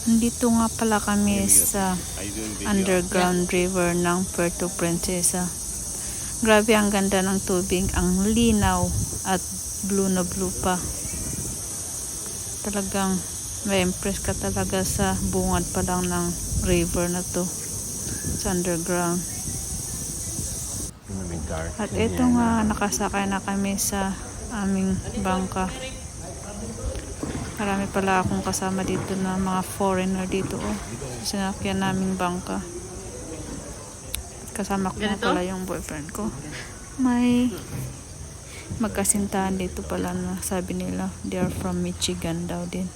Nandito nga pala kami sa underground river ng Puerto Princesa. Grabe ang ganda ng tubig, ang linaw at blue na blue pa. Talagang may impress ka talaga sa bungad pa lang ng river na to sa underground. At ito nga, nakasakay na kami sa aming bangka. Marami pala akong kasama dito na mga foreigner dito, oh. Sinakyan naming bangka. Kasama ko nga pala yung boyfriend ko. May magkasintahan dito pala na sabi nila they are from Michigan daw din.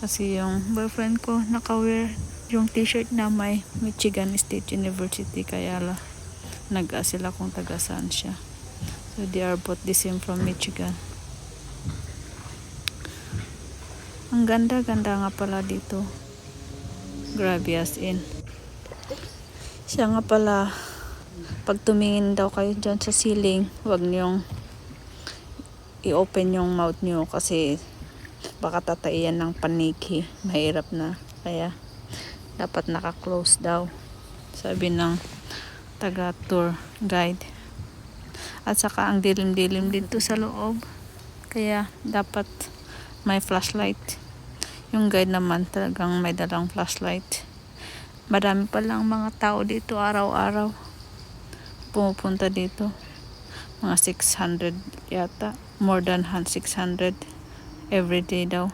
Kasi yung boyfriend ko naka-wear yung t-shirt na may Michigan State University, kaya nag-ask sila kung taga saan siya. So they are both the same from Michigan. Ang ganda-ganda nga pala dito. Grabe as in. Siya nga pala, pag tumingin daw kayo dyan sa ceiling, huwag niyong i-open yung mouth niyo kasi baka tataiyan ng paniki. Mahirap na. Kaya dapat naka-close daw, sabi ng taga-tour guide. At saka ang dilim-dilim dito sa loob. Kaya dapat may flashlight. Yung guide naman talagang may dalang flashlight. Marami palang mga tao dito araw-araw. Pumupunta dito. Mga 600 yata. More than 600 everyday daw.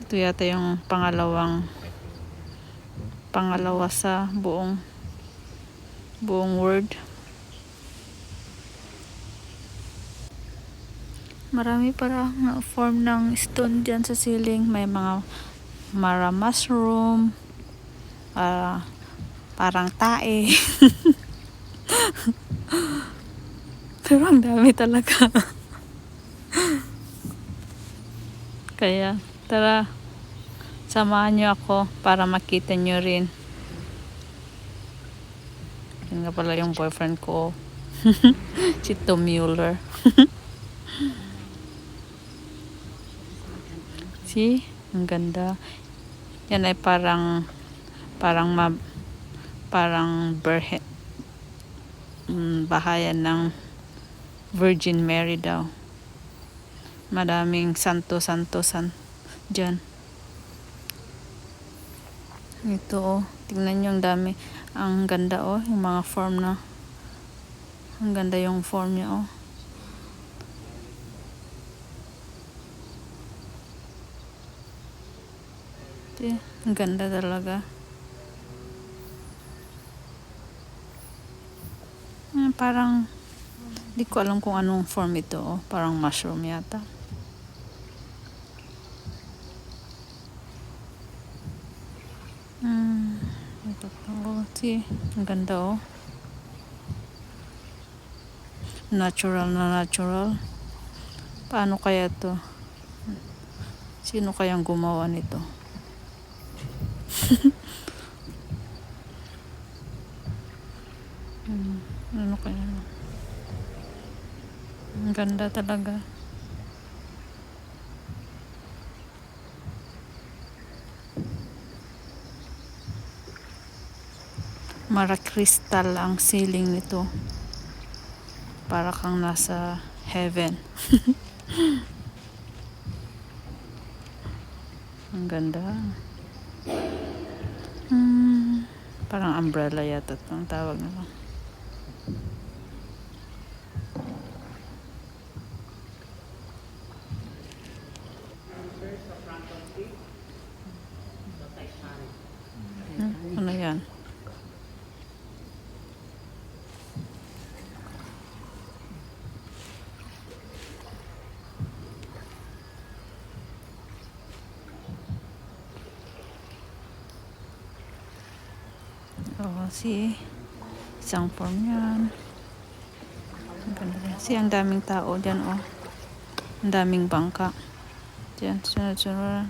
Ito yata yung pangalawa sa buong world. Marami para na form ng stone dyan sa ceiling. May mga mushroom, parang tae. Pero ang dami talaga. Kaya tara, samahan nyo ako para makita nyo rin. Yan nga pala yung boyfriend ko. Si Tom Mueller. See? Ang ganda. Yan ay parang bahayan ng Virgin Mary daw. Madaming santo-santosan dyan. Ito, oh. Tingnan nyo, ang dami. Ang ganda, oh. Yung mga form na. Ang ganda yung form niya, oh. Ang ganda talaga. Parang di ko alam kung anong form ito, oh. Parang mushroom yata. Ito po, oh. See, ang ganda, oh. Natural na natural. Paano kaya to? Sino kayang gumawa nito? Ano kaya? Ang ganda talaga. Mara crystal ang ceiling nito. Para kang nasa heaven. Ang ganda. Parang umbrella yata ang tawag nila. Ano yan? Oh, see? Isang form yan. Ang daming tao dyan, oh. Ang daming bangka. Dyan, sunod-sunod.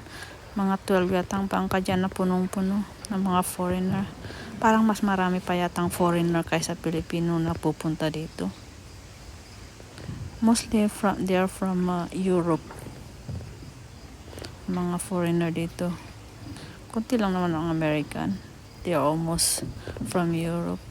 Mga 12 yatang bangka dyan na punong-puno ng mga foreigner. Parang mas marami pa yatang foreigner kaysa Pilipino na pupunta dito. Mostly they are from Europe. mga foreigner dito. Kunti lang naman ang American. They are almost from Europe.